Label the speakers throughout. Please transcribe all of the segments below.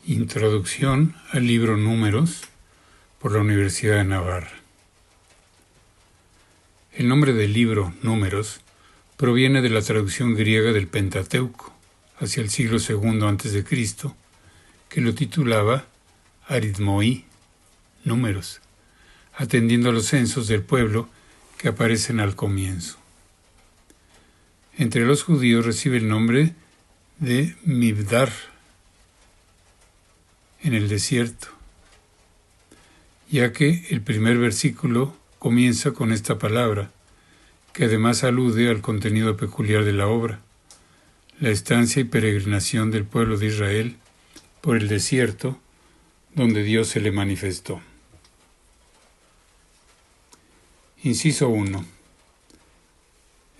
Speaker 1: Introducción al libro Números por la Universidad de Navarra. El nombre del libro Números proviene de la traducción griega del Pentateuco hacia el siglo II a.C., que lo titulaba Arithmoi, números, atendiendo a los censos del pueblo que aparecen al comienzo. Entre los judíos recibe el nombre de Mibdar, en el desierto, ya que el primer versículo comienza con esta palabra, que además alude al contenido peculiar de la obra, la estancia y peregrinación del pueblo de Israel por el desierto donde Dios se le manifestó. Inciso 1.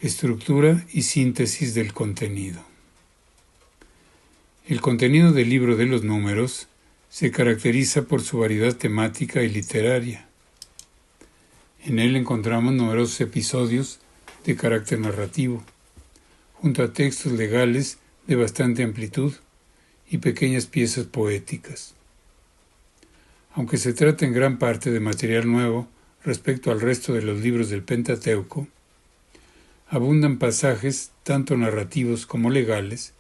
Speaker 1: Estructura y síntesis del contenido. El contenido del libro de los Números se caracteriza por su variedad temática y literaria. En él encontramos numerosos episodios de carácter narrativo, junto a textos legales de bastante amplitud y pequeñas piezas poéticas. Aunque se trata en gran parte de material nuevo respecto al resto de los libros del Pentateuco, abundan pasajes tanto narrativos como legales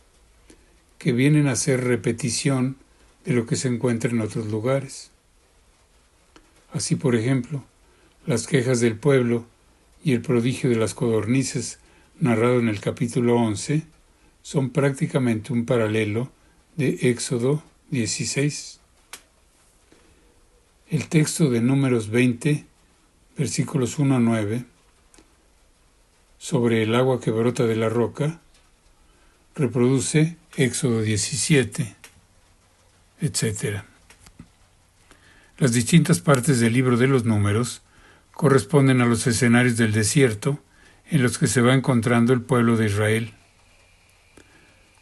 Speaker 1: que vienen a ser repetición de lo que se encuentra en otros lugares. Así, por ejemplo, las quejas del pueblo y el prodigio de las codornices narrado en el capítulo 11 son prácticamente un paralelo de Éxodo 16. El texto de Números 20, versículos 1 a 9, sobre el agua que brota de la roca, reproduce Éxodo 17, etc. Las distintas partes del libro de los Números corresponden a los escenarios del desierto en los que se va encontrando el pueblo de Israel.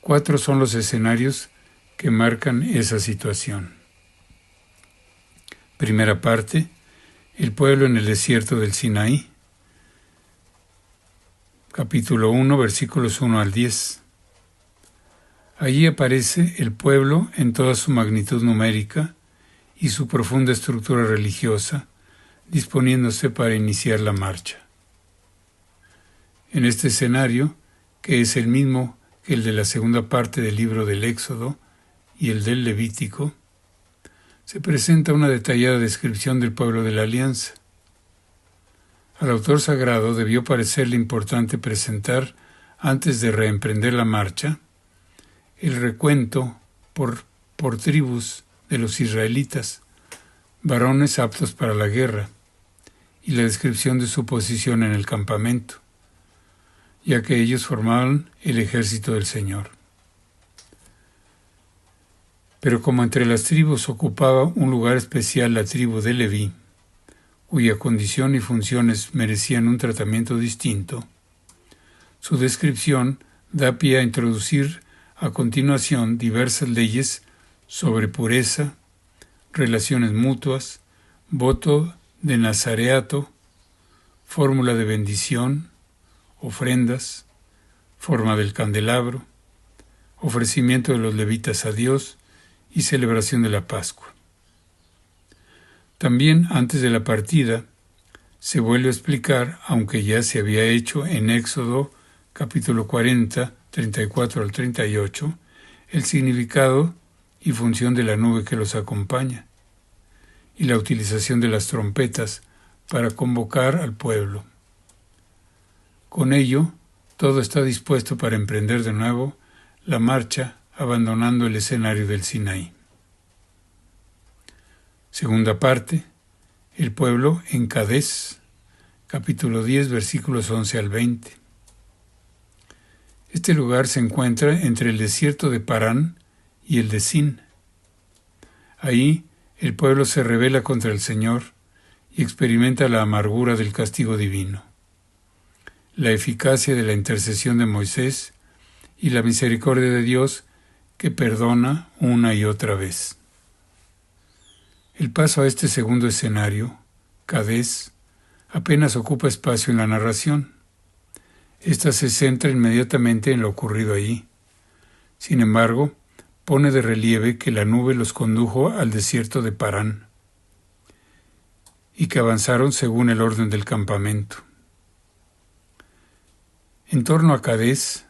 Speaker 1: 4 son los escenarios que marcan esa situación. Primera parte, el pueblo en el desierto del Sinaí. Capítulo 1, versículos 1 al 10. Allí aparece el pueblo en toda su magnitud numérica y su profunda estructura religiosa, disponiéndose para iniciar la marcha. En este escenario, que es el mismo que el de la segunda parte del libro del Éxodo y el del Levítico, se presenta una detallada descripción del pueblo de la Alianza. Al autor sagrado debió parecerle importante presentar, antes de reemprender la marcha, el recuento por tribus de los israelitas, varones aptos para la guerra, y la descripción de su posición en el campamento, ya que ellos formaban el ejército del Señor. Pero como entre las tribus ocupaba un lugar especial la tribu de Leví, cuya condición y funciones merecían un tratamiento distinto, su descripción da pie a introducir a continuación diversas leyes sobre pureza, relaciones mutuas, voto de nazareato, fórmula de bendición, ofrendas, forma del candelabro, ofrecimiento de los levitas a Dios y celebración de la Pascua. También antes de la partida se vuelve a explicar, aunque ya se había hecho en Éxodo capítulo 40, 34 al 38, el significado y función de la nube que los acompaña y la utilización de las trompetas para convocar al pueblo. Con ello, todo está dispuesto para emprender de nuevo la marcha, abandonando el escenario del Sinaí. Segunda parte, el pueblo en Cadés, capítulo 10, versículos 11 al 20. Este lugar se encuentra entre el desierto de Parán y el de Sin. Ahí el pueblo se rebela contra el Señor y experimenta la amargura del castigo divino, la eficacia de la intercesión de Moisés y la misericordia de Dios que perdona una y otra vez. El paso a este segundo escenario, Cadés, apenas ocupa espacio en la narración. Esta se centra inmediatamente en lo ocurrido allí. Sin embargo, pone de relieve que la nube los condujo al desierto de Parán y que avanzaron según el orden del campamento. En torno a Cadés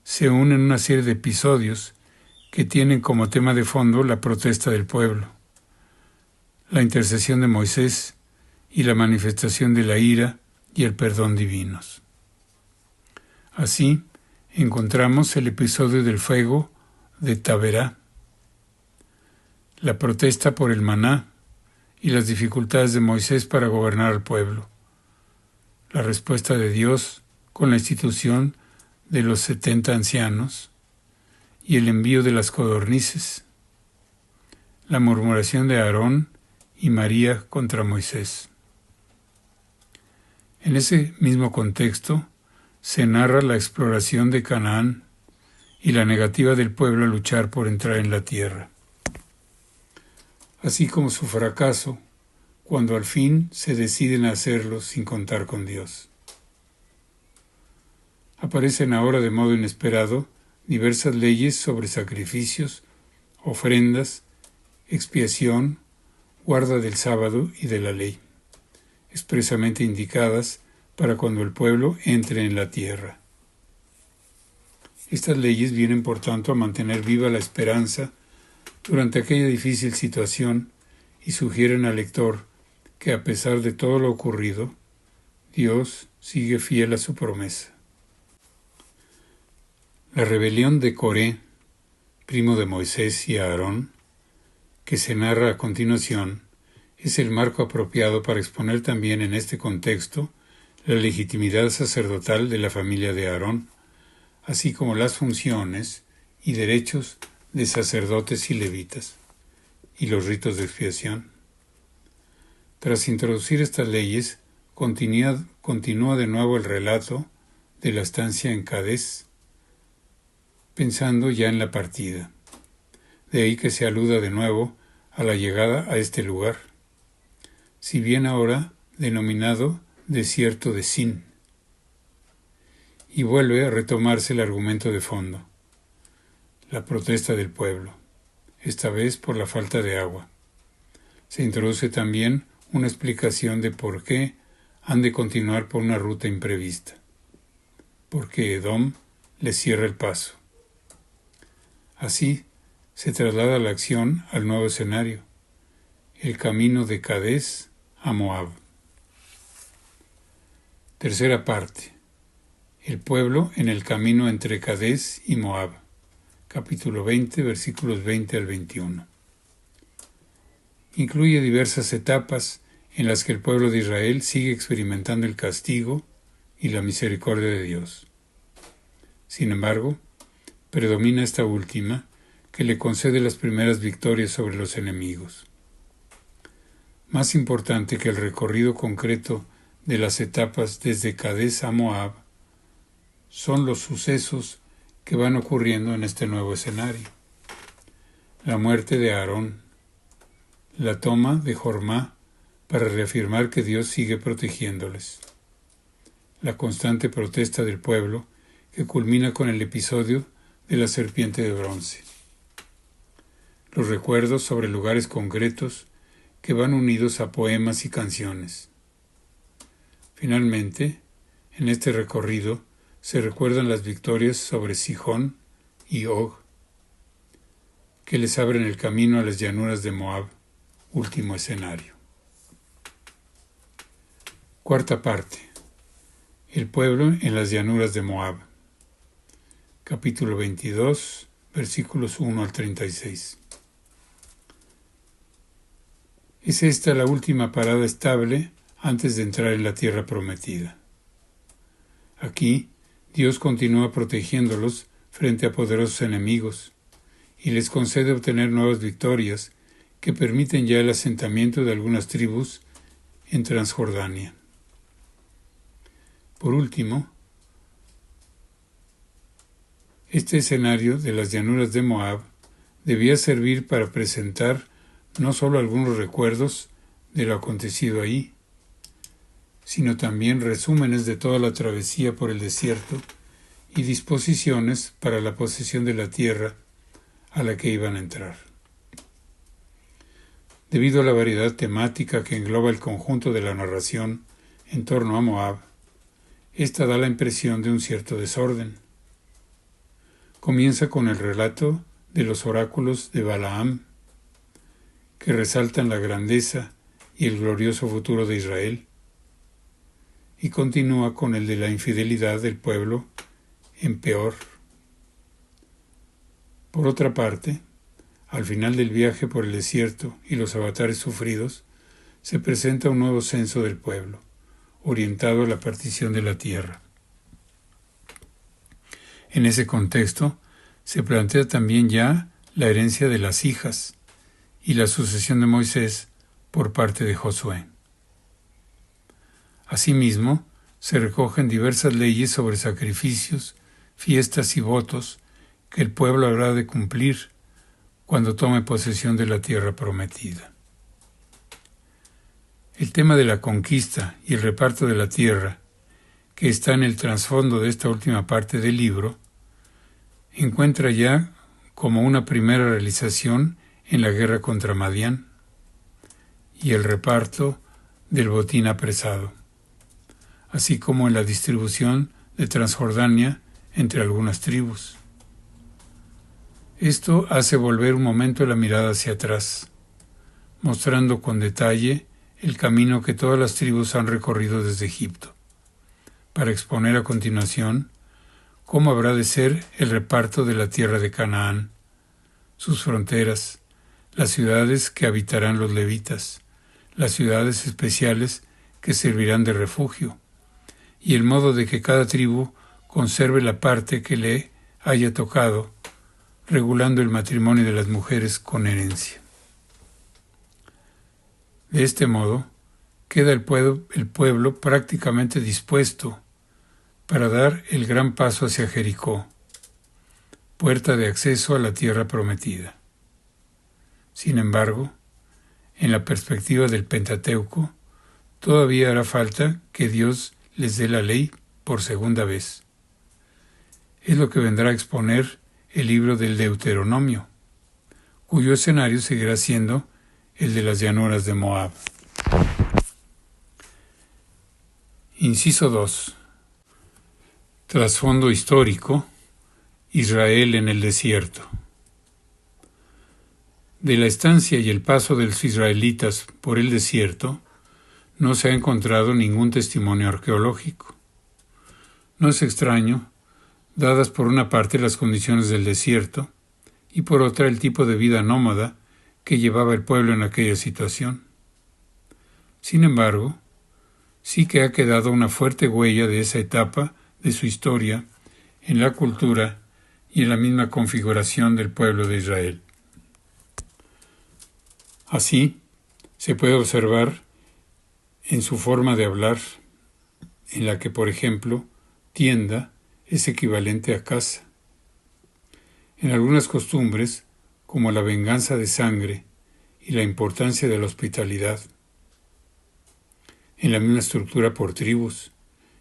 Speaker 1: se unen una serie de episodios que tienen como tema de fondo la protesta del pueblo, la intercesión de Moisés y la manifestación de la ira y el perdón divinos. Así, encontramos el episodio del fuego de Taberá, la protesta por el maná y las dificultades de Moisés para gobernar al pueblo, la respuesta de Dios con la institución de los 70 ancianos y el envío de las codornices, la murmuración de Aarón y María contra Moisés. En ese mismo contexto se narra la exploración de Canaán y la negativa del pueblo a luchar por entrar en la tierra, así como su fracaso cuando al fin se deciden a hacerlo sin contar con Dios. Aparecen ahora de modo inesperado diversas leyes sobre sacrificios, ofrendas, expiación, guarda del sábado y de la ley, expresamente indicadas para cuando el pueblo entre en la tierra. Estas leyes vienen, por tanto, a mantener viva la esperanza durante aquella difícil situación y sugieren al lector que, a pesar de todo lo ocurrido, Dios sigue fiel a su promesa. La rebelión de Coré, primo de Moisés y Aarón, que se narra a continuación, es el marco apropiado para exponer también en este contexto la legitimidad sacerdotal de la familia de Aarón, así como las funciones y derechos de sacerdotes y levitas, y los ritos de expiación. Tras introducir estas leyes, continúa de nuevo el relato de la estancia en Cadés, pensando ya en la partida. De ahí que se aluda de nuevo a la llegada a este lugar, si bien ahora denominado Desierto de Sin, y vuelve a retomarse el argumento de fondo, la protesta del pueblo, esta vez por la falta de agua. Se introduce también una explicación de por qué han de continuar por una ruta imprevista, porque Edom les cierra el paso. Así se traslada la acción al nuevo escenario, el camino de Cadés a Moab. Tercera parte. El pueblo en el camino entre Cadés y Moab. Capítulo 20, versículos 20 al 21. Incluye diversas etapas en las que el pueblo de Israel sigue experimentando el castigo y la misericordia de Dios. Sin embargo, predomina esta última, que le concede las primeras victorias sobre los enemigos. Más importante que el recorrido concreto de las etapas desde Cadés a Moab son los sucesos que van ocurriendo en este nuevo escenario. La muerte de Aarón, la toma de Jormá para reafirmar que Dios sigue protegiéndoles, la constante protesta del pueblo que culmina con el episodio de la serpiente de bronce, los recuerdos sobre lugares concretos que van unidos a poemas y canciones. Finalmente, en este recorrido se recuerdan las victorias sobre Sihón y Og, que les abren el camino a las llanuras de Moab, último escenario. Cuarta parte. El pueblo en las llanuras de Moab. Capítulo 22, versículos 1 al 36. Es esta la última parada estable antes de entrar en la tierra prometida. Aquí, Dios continúa protegiéndolos frente a poderosos enemigos y les concede obtener nuevas victorias que permiten ya el asentamiento de algunas tribus en Transjordania. Por último, este escenario de las llanuras de Moab debía servir para presentar no solo algunos recuerdos de lo acontecido ahí, sino también resúmenes de toda la travesía por el desierto y disposiciones para la posesión de la tierra a la que iban a entrar. Debido a la variedad temática que engloba el conjunto de la narración en torno a Moab, esta da la impresión de un cierto desorden. Comienza con el relato de los oráculos de Balaam, que resaltan la grandeza y el glorioso futuro de Israel, y continúa con el de la infidelidad del pueblo en Peor. Por otra parte, al final del viaje por el desierto y los avatares sufridos, se presenta un nuevo censo del pueblo, orientado a la partición de la tierra. En ese contexto, se plantea también ya la herencia de las hijas y la sucesión de Moisés por parte de Josué. Asimismo, se recogen diversas leyes sobre sacrificios, fiestas y votos que el pueblo habrá de cumplir cuando tome posesión de la tierra prometida. El tema de la conquista y el reparto de la tierra, que está en el trasfondo de esta última parte del libro, encuentra ya como una primera realización en la guerra contra Madián y el reparto del botín apresado, así como en la distribución de Transjordania entre algunas tribus. Esto hace volver un momento la mirada hacia atrás, mostrando con detalle el camino que todas las tribus han recorrido desde Egipto, para exponer a continuación cómo habrá de ser el reparto de la tierra de Canaán, sus fronteras, las ciudades que habitarán los levitas, las ciudades especiales que servirán de refugio, y el modo de que cada tribu conserve la parte que le haya tocado, regulando el matrimonio de las mujeres con herencia. De este modo, queda el pueblo prácticamente dispuesto para dar el gran paso hacia Jericó, puerta de acceso a la tierra prometida. Sin embargo, en la perspectiva del Pentateuco, todavía hará falta que Dios les dé la ley por segunda vez. Es lo que vendrá a exponer el libro del Deuteronomio, cuyo escenario seguirá siendo el de las llanuras de Moab. Inciso 2. Trasfondo histórico: Israel en el desierto. De la estancia y el paso de los israelitas por el desierto no se ha encontrado ningún testimonio arqueológico. No es extraño, dadas por una parte las condiciones del desierto y por otra el tipo de vida nómada que llevaba el pueblo en aquella situación. Sin embargo, sí que ha quedado una fuerte huella de esa etapa de su historia en la cultura y en la misma configuración del pueblo de Israel. Así, se puede observar en su forma de hablar, en la que, por ejemplo, tienda es equivalente a casa. En algunas costumbres, como la venganza de sangre y la importancia de la hospitalidad. En la misma estructura por tribus,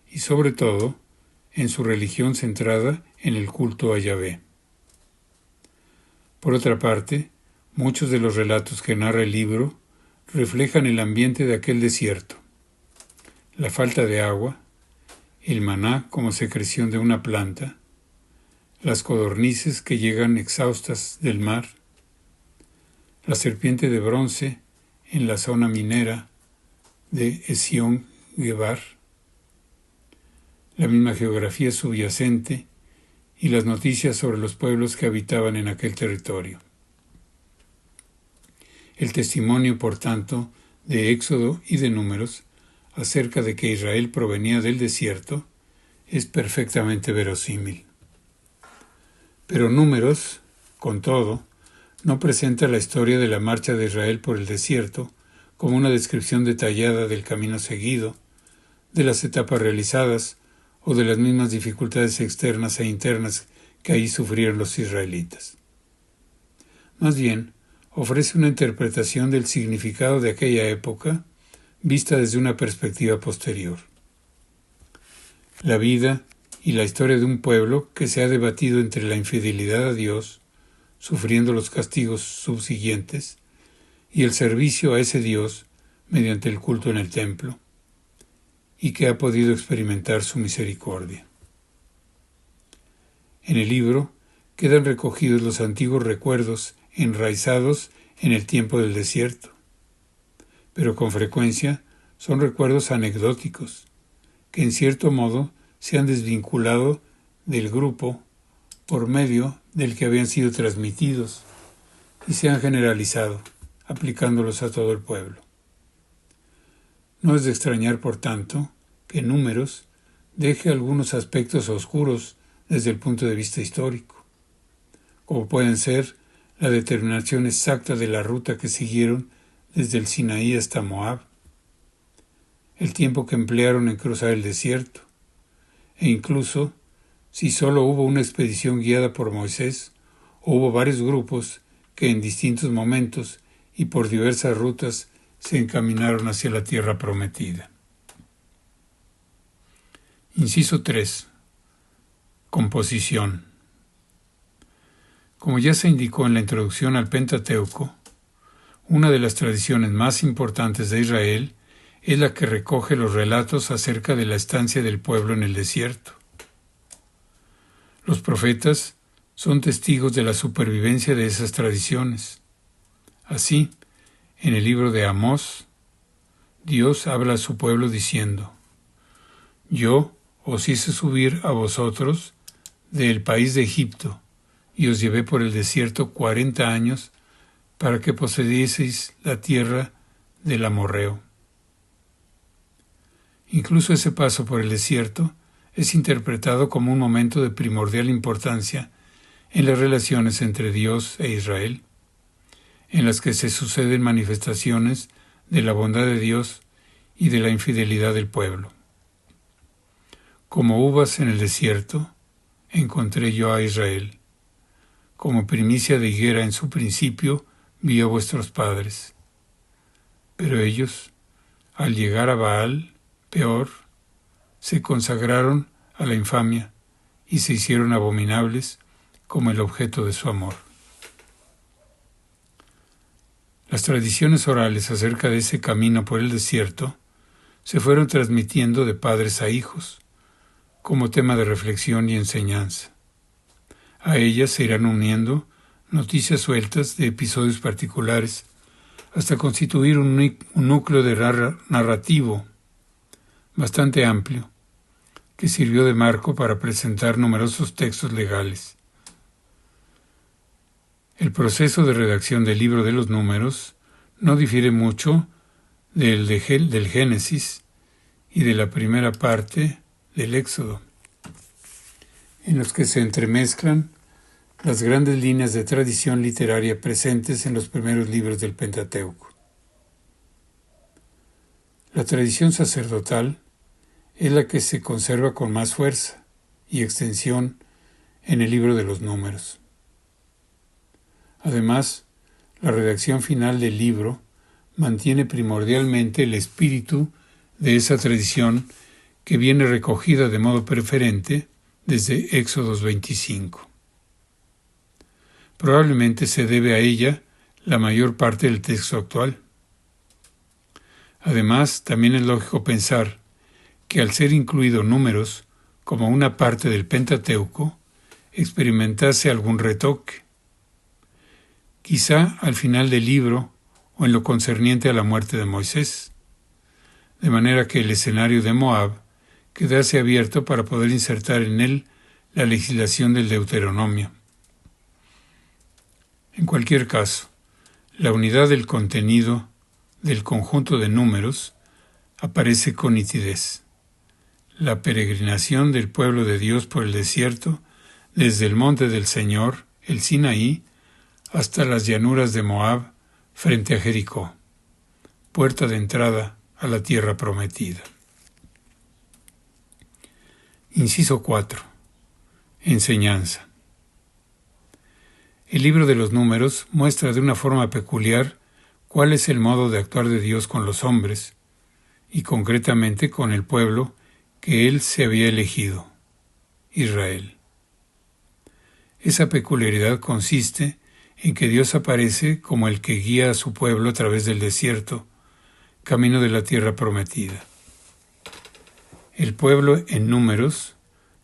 Speaker 1: y sobre todo, en su religión centrada en el culto a Yahvé. Por otra parte, muchos de los relatos que narra el libro reflejan el ambiente de aquel desierto, la falta de agua, el maná como secreción de una planta, las codornices que llegan exhaustas del mar, la serpiente de bronce en la zona minera de Esión Gebar, la misma geografía subyacente y las noticias sobre los pueblos que habitaban en aquel territorio. El testimonio, por tanto, de Éxodo y de Números acerca de que Israel provenía del desierto es perfectamente verosímil. Pero Números, con todo, no presenta la historia de la marcha de Israel por el desierto como una descripción detallada del camino seguido, de las etapas realizadas o de las mismas dificultades externas e internas que allí sufrieron los israelitas. Más bien, ofrece una interpretación del significado de aquella época vista desde una perspectiva posterior. La vida y la historia de un pueblo que se ha debatido entre la infidelidad a Dios, sufriendo los castigos subsiguientes, y el servicio a ese Dios mediante el culto en el templo, y que ha podido experimentar su misericordia. En el libro quedan recogidos los antiguos recuerdos enraizados en el tiempo del desierto, pero con frecuencia son recuerdos anecdóticos, que en cierto modo se han desvinculado del grupo por medio del que habían sido transmitidos y se han generalizado, aplicándolos a todo el pueblo. No es de extrañar, por tanto, que Números deje algunos aspectos oscuros desde el punto de vista histórico, como pueden ser la determinación exacta de la ruta que siguieron desde el Sinaí hasta Moab, el tiempo que emplearon en cruzar el desierto, e incluso si solo hubo una expedición guiada por Moisés, o hubo varios grupos que en distintos momentos y por diversas rutas se encaminaron hacia la tierra prometida. Inciso 3. Composición. Como ya se indicó en la introducción al Pentateuco, una de las tradiciones más importantes de Israel es la que recoge los relatos acerca de la estancia del pueblo en el desierto. Los profetas son testigos de la supervivencia de esas tradiciones. Así, en el libro de Amós, Dios habla a su pueblo diciendo: Yo os hice subir a vosotros del país de Egipto, y os llevé por el desierto 40 años para que poseedieseis la tierra del amorreo. Incluso ese paso por el desierto es interpretado como un momento de primordial importancia en las relaciones entre Dios e Israel, en las que se suceden manifestaciones de la bondad de Dios y de la infidelidad del pueblo. Como uvas en el desierto, encontré yo a Israel. Como primicia de higuera en su principio, vi a vuestros padres. Pero ellos, al llegar a Baal, Peor, se consagraron a la infamia y se hicieron abominables como el objeto de su amor. Las tradiciones orales acerca de ese camino por el desierto se fueron transmitiendo de padres a hijos, como tema de reflexión y enseñanza. A ellas se irán uniendo noticias sueltas de episodios particulares, hasta constituir un núcleo de narrativo bastante amplio, que sirvió de marco para presentar numerosos textos legales. El proceso de redacción del libro de los Números no difiere mucho del Génesis y de la primera parte del Éxodo, en los que se entremezclan las grandes líneas de tradición literaria presentes en los primeros libros del Pentateuco. La tradición sacerdotal es la que se conserva con más fuerza y extensión en el libro de los Números. Además, la redacción final del libro mantiene primordialmente el espíritu de esa tradición que viene recogida de modo preferente desde Éxodos 25. Probablemente se debe a ella la mayor parte del texto actual. Además, también es lógico pensar que al ser incluido Números como una parte del Pentateuco, experimentase algún retoque. Quizá al final del libro o en lo concerniente a la muerte de Moisés, de manera que el escenario de Moab quedase abierto para poder insertar en él la legislación del Deuteronomio. En cualquier caso, la unidad del contenido del conjunto de Números aparece con nitidez. La peregrinación del pueblo de Dios por el desierto, desde el monte del Señor, el Sinaí, hasta las llanuras de Moab, frente a Jericó, puerta de entrada a la tierra prometida. Inciso 4. Enseñanza. El libro de los Números muestra de una forma peculiar cuál es el modo de actuar de Dios con los hombres, y concretamente con el pueblo que Él se había elegido, Israel. Esa peculiaridad consiste en que Dios aparece como el que guía a su pueblo a través del desierto, camino de la tierra prometida. El pueblo en números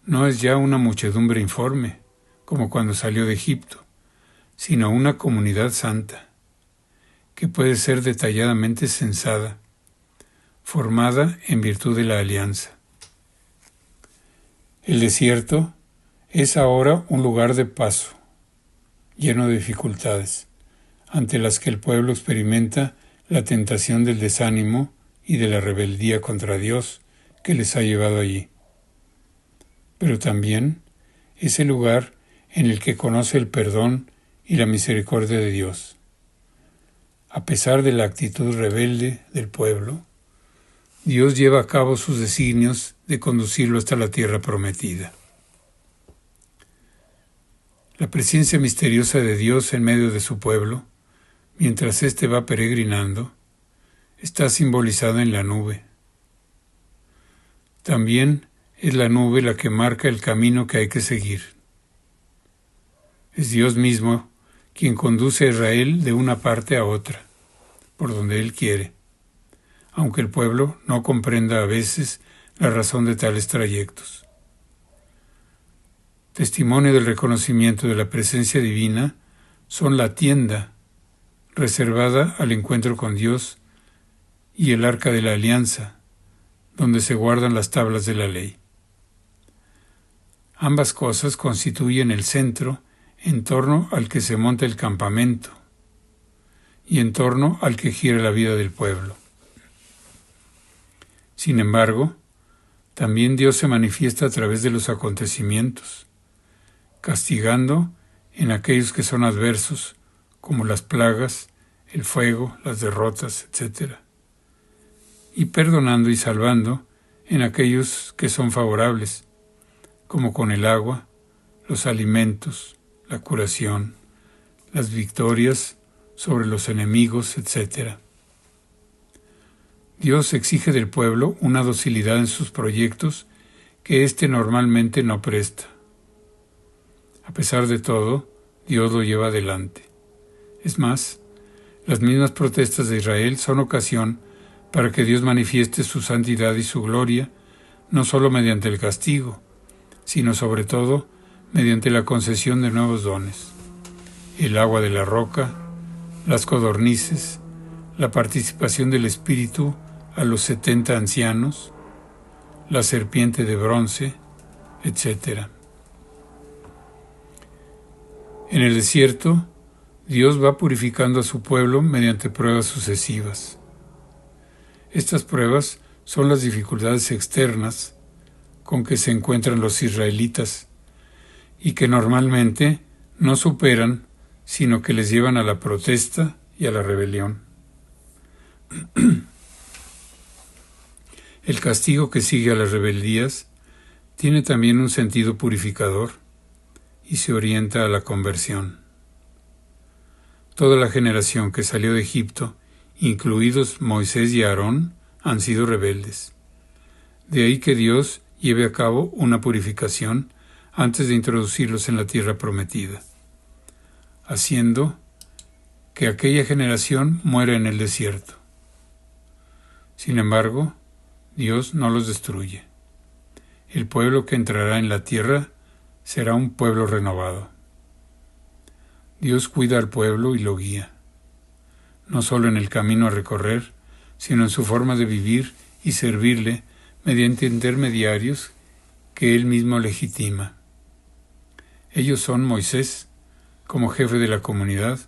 Speaker 1: no es ya una muchedumbre informe, como cuando salió de Egipto, sino una comunidad santa, que puede ser detalladamente censada, formada en virtud de la alianza. El desierto es ahora un lugar de paso, lleno de dificultades, ante las que el pueblo experimenta la tentación del desánimo y de la rebeldía contra Dios que les ha llevado allí. Pero también es el lugar en el que conoce el perdón y la misericordia de Dios. A pesar de la actitud rebelde del pueblo, Dios lleva a cabo sus designios de conducirlo hasta la tierra prometida. La presencia misteriosa de Dios en medio de su pueblo, mientras éste va peregrinando, está simbolizada en la nube. También es la nube la que marca el camino que hay que seguir. Es Dios mismo quien conduce a Israel de una parte a otra, por donde Él quiere, aunque el pueblo no comprenda a veces la razón de tales trayectos. Testimonio del reconocimiento de la presencia divina son la tienda reservada al encuentro con Dios y el arca de la alianza, donde se guardan las tablas de la ley. Ambas cosas constituyen el centro en torno al que se monta el campamento y en torno al que gira la vida del pueblo. Sin embargo, también Dios se manifiesta a través de los acontecimientos, castigando en aquellos que son adversos, como las plagas, el fuego, las derrotas, etc., y perdonando y salvando en aquellos que son favorables, como con el agua, los alimentos, la curación, las victorias sobre los enemigos, etc. Dios exige del pueblo una docilidad en sus proyectos que éste normalmente no presta. A pesar de todo, Dios lo lleva adelante. Es más, las mismas protestas de Israel son ocasión para que Dios manifieste su santidad y su gloria, no solo mediante el castigo, sino sobre todo mediante la concesión de nuevos dones: el agua de la roca, las codornices, la participación del Espíritu a los 70 ancianos, la serpiente de bronce, etc. En el desierto, Dios va purificando a su pueblo mediante pruebas sucesivas. Estas pruebas son las dificultades externas con que se encuentran los israelitas y que normalmente no superan, sino que les llevan a la protesta y a la rebelión. El castigo que sigue a las rebeldías tiene también un sentido purificador y se orienta a la conversión. Toda la generación que salió de Egipto, incluidos Moisés y Aarón, han sido rebeldes. De ahí que Dios lleve a cabo una purificación antes de introducirlos en la tierra prometida, haciendo que aquella generación muera en el desierto. Sin embargo, Dios no los destruye. El pueblo que entrará en la tierra será un pueblo renovado. Dios cuida al pueblo y lo guía, no solo en el camino a recorrer, sino en su forma de vivir y servirle mediante intermediarios que Él mismo legitima. Ellos son Moisés como jefe de la comunidad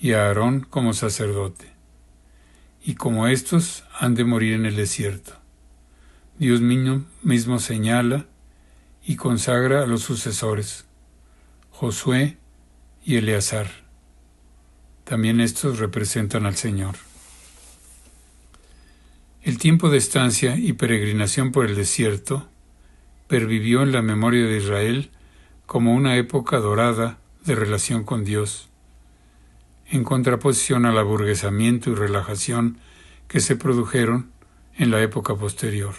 Speaker 1: y Aarón como sacerdote, y como éstos han de morir en el desierto. Dios mismo señala y consagra a los sucesores, Josué y Eleazar. También estos representan al Señor. El tiempo de estancia y peregrinación por el desierto pervivió en la memoria de Israel como una época dorada de relación con Dios, en contraposición al aburguesamiento y relajación que se produjeron en la época posterior.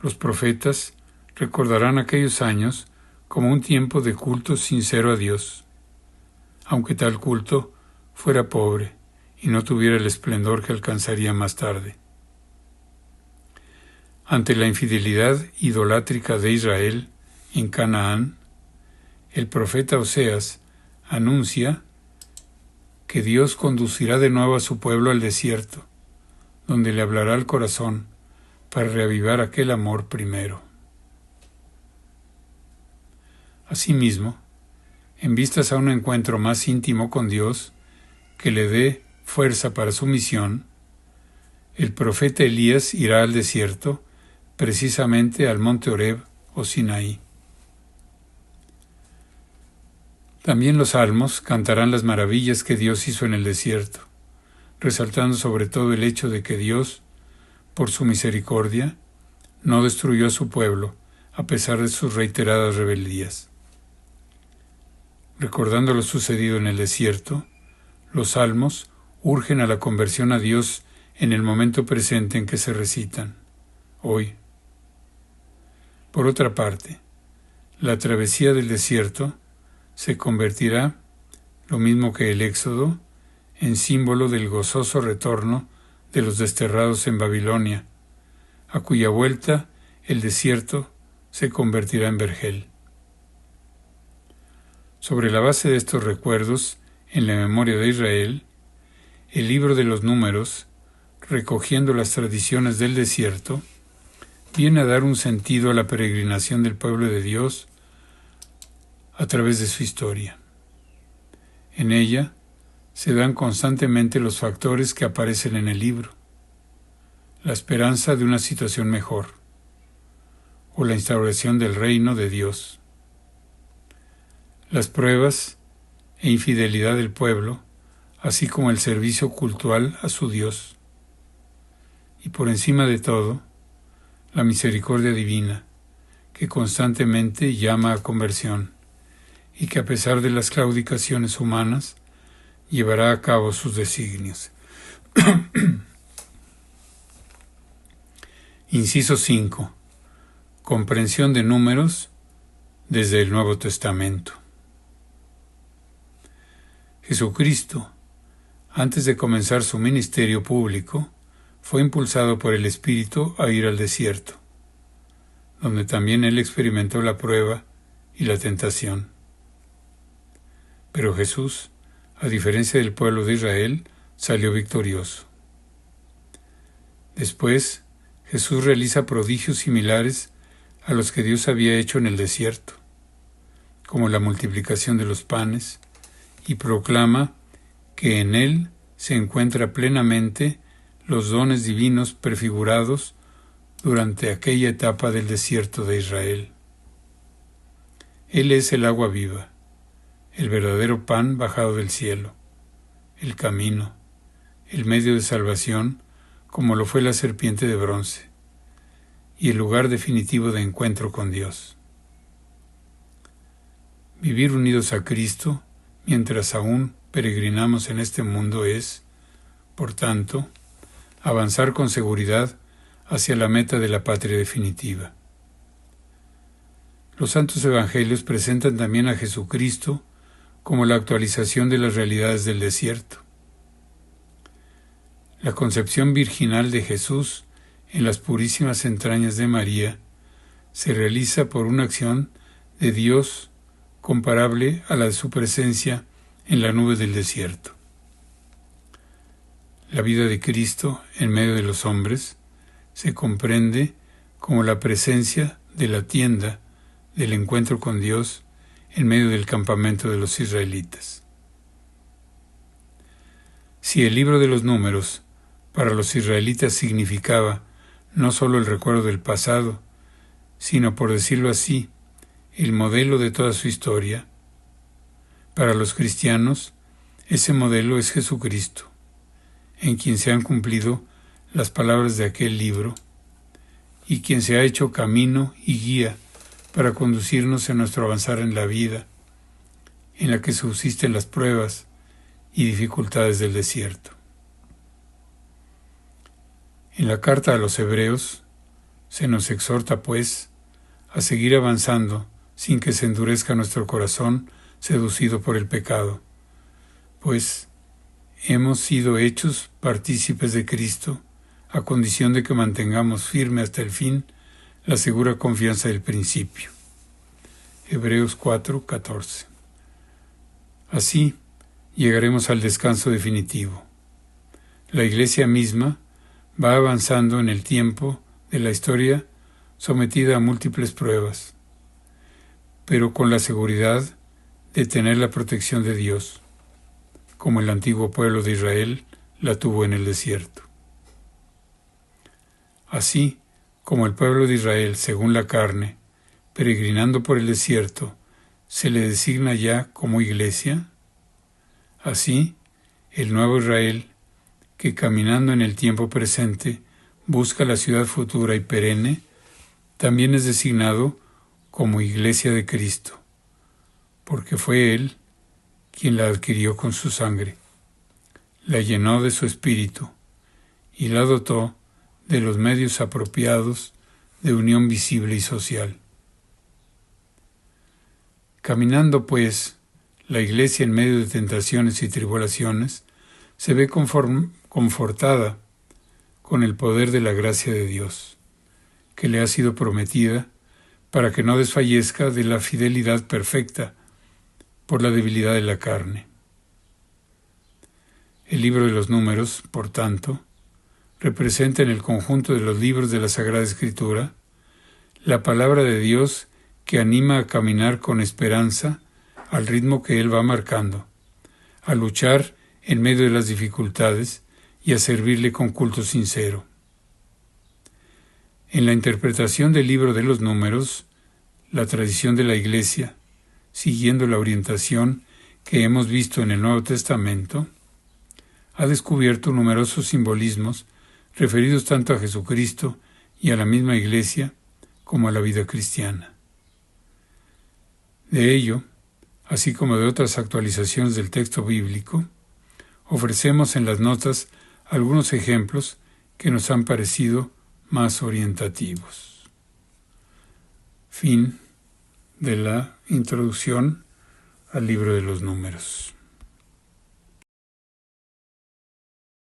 Speaker 1: Los profetas recordarán aquellos años como un tiempo de culto sincero a Dios, aunque tal culto fuera pobre y no tuviera el esplendor que alcanzaría más tarde. Ante la infidelidad idolátrica de Israel en Canaán, el profeta Oseas anuncia que Dios conducirá de nuevo a su pueblo al desierto, donde le hablará al corazón para reavivar aquel amor primero. Asimismo, en vistas a un encuentro más íntimo con Dios, que le dé fuerza para su misión, el profeta Elías irá al desierto, precisamente al monte Horeb o Sinaí. También los salmos cantarán las maravillas que Dios hizo en el desierto, resaltando sobre todo el hecho de que Dios, por su misericordia, no destruyó a su pueblo a pesar de sus reiteradas rebeldías. Recordando lo sucedido en el desierto, los salmos urgen a la conversión a Dios en el momento presente en que se recitan, hoy. Por otra parte, la travesía del desierto se convertirá, lo mismo que el Éxodo, en símbolo del gozoso retorno de los desterrados en Babilonia, a cuya vuelta el desierto se convertirá en vergel. Sobre la base de estos recuerdos, en la memoria de Israel, el libro de los Números, recogiendo las tradiciones del desierto, viene a dar un sentido a la peregrinación del pueblo de Dios a través de su historia. En ella se dan constantemente los factores que aparecen en el libro: la esperanza de una situación mejor, o la instauración del reino de Dios, las pruebas e infidelidad del pueblo, así como el servicio cultual a su Dios, y por encima de todo, la misericordia divina, que constantemente llama a conversión, y que a pesar de las claudicaciones humanas, llevará a cabo sus designios. Inciso 5. Comprensión de Números desde el Nuevo Testamento. Jesucristo, antes de comenzar su ministerio público, fue impulsado por el Espíritu a ir al desierto, donde también él experimentó la prueba y la tentación. Pero Jesús, a diferencia del pueblo de Israel, salió victorioso. Después, Jesús realiza prodigios similares a los que Dios había hecho en el desierto, como la multiplicación de los panes, y proclama que en él se encuentra plenamente los dones divinos prefigurados durante aquella etapa del desierto de Israel. Él es el agua viva, el verdadero pan bajado del cielo, el camino, el medio de salvación, como lo fue la serpiente de bronce, y el lugar definitivo de encuentro con Dios. Vivir unidos a Cristo mientras aún peregrinamos en este mundo es, por tanto, avanzar con seguridad hacia la meta de la patria definitiva. Los santos evangelios presentan también a Jesucristo como la actualización de las realidades del desierto. La concepción virginal de Jesús en las purísimas entrañas de María se realiza por una acción de Dios comparable a la de su presencia en la nube del desierto. La vida de Cristo en medio de los hombres se comprende como la presencia de la tienda del encuentro con Dios en medio del campamento de los israelitas. Si el libro de los Números para los israelitas significaba no solo el recuerdo del pasado, sino, por decirlo así, el modelo de toda su historia, para los cristianos ese modelo es Jesucristo, en quien se han cumplido las palabras de aquel libro y quien se ha hecho camino y guía para conducirnos en nuestro avanzar en la vida, en la que subsisten las pruebas y dificultades del desierto. En la carta a los Hebreos se nos exhorta, pues, a seguir avanzando sin que se endurezca nuestro corazón seducido por el pecado, pues hemos sido hechos partícipes de Cristo, a condición de que mantengamos firme hasta el fin la segura confianza del principio. Hebreos 4:14. Así llegaremos al descanso definitivo. La Iglesia misma va avanzando en el tiempo de la historia, sometida a múltiples pruebas, pero con la seguridad de tener la protección de Dios, como el antiguo pueblo de Israel la tuvo en el desierto. Así como el pueblo de Israel, según la carne, peregrinando por el desierto, se le designa ya como iglesia, así el nuevo Israel, que caminando en el tiempo presente busca la ciudad futura y perenne, también es designado como iglesia de Cristo, porque fue Él quien la adquirió con su sangre, la llenó de su espíritu y la dotó de los medios apropiados de unión visible y social. Caminando, pues, la Iglesia en medio de tentaciones y tribulaciones, se ve confortada con el poder de la gracia de Dios, que le ha sido prometida para que no desfallezca de la fidelidad perfecta por la debilidad de la carne. El libro de los Números, por tanto, representa en el conjunto de los libros de la Sagrada Escritura la palabra de Dios que anima a caminar con esperanza al ritmo que Él va marcando, a luchar en medio de las dificultades y a servirle con culto sincero. En la interpretación del libro de los Números, la tradición de la Iglesia, siguiendo la orientación que hemos visto en el Nuevo Testamento, ha descubierto numerosos simbolismos referidos tanto a Jesucristo y a la misma Iglesia como a la vida cristiana. De ello, así como de otras actualizaciones del texto bíblico, ofrecemos en las notas algunos ejemplos que nos han parecido más orientativos. Fin de la introducción al libro de los Números.